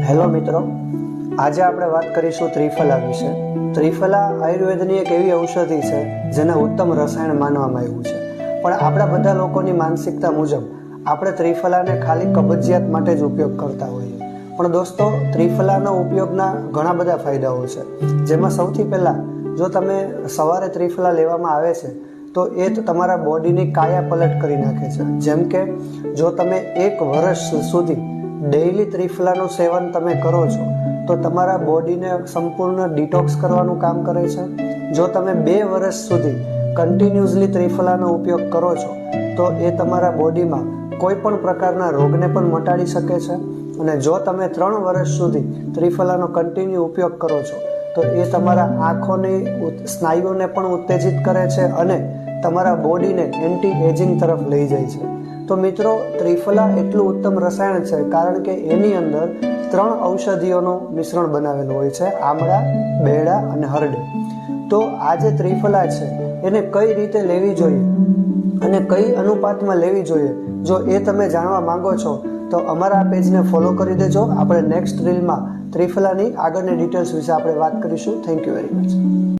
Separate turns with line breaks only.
Hello મિત્રો, આજે આપણે વાત કરીશું ત્રિફલા વિશે. ત્રિફલા આયુર્વેદની એક એવી ઔષધિ છે જેને ઉત્તમ રસાયણ માનવામાં આવ્યું છે. પણ આપણા બધા લોકોની માનસિકતા મુજબ આપણે ત્રિફલાને ખાલી કબજિયાત માટે જ ઉપયોગ કરતા હોઈએ. પણ દોસ્તો, ત્રિફલાનો ઉપયોગના ઘણા બધા ફાયદાઓ છે. જેમાં સૌથી પહેલાં, જો તમે સવારે ત્રિફલા લેવામાં આવે છે તો એ તમારા બોડીની કાયા પલટ કરી નાખે છે. જેમ કે જો તમે 1 વર્ષ સુધી ડેઇલી ત્રિફલાનું સેવન તમે કરો છો તો તમારા બોડીને સંપૂર્ણ ડિટોક્સ કરવાનું કામ કરે છે. જો તમે 2 વર્ષ સુધી કન્ટિન્યુઅસલી ત્રિફલાનો ઉપયોગ કરો છો તો એ તમારા બોડીમાં કોઈ પણ પ્રકારના રોગને પણ મટાડી શકે છે. અને જો તમે 3 વર્ષ સુધી ત્રિફલાનો કન્ટિન્યુ ઉપયોગ કરો છો તો એ તમારા આંખોની સ્નાયુઓને પણ ઉત્તેજિત કરે છે અને તમારા બોડીને એન્ટી એજિંગ તરફ લઈ જાય છે. તો મિત્રો, ત્રિફલા એટલું ઉત્તમ રસાયણ છે કારણ કે એની અંદર 3 ઔષધિઓનું મિશ્રણ બનાવેલું હોય છે: આમળા, બેડા અને હરડે. તો આ જે ત્રિફલા છે એને કઈ રીતે લેવી જોઈએ અને કઈ અનુપાતમાં લેવી જોઈએ, જો એ તમે જાણવા માંગો છો તો અમારા પેજને ફોલો કરી દેજો. આપણે નેક્સ્ટ રીલમાં ત્રિફલાની આગળની ડિટેલ્સ વિશે આપણે વાત કરીશું. Thank you very much.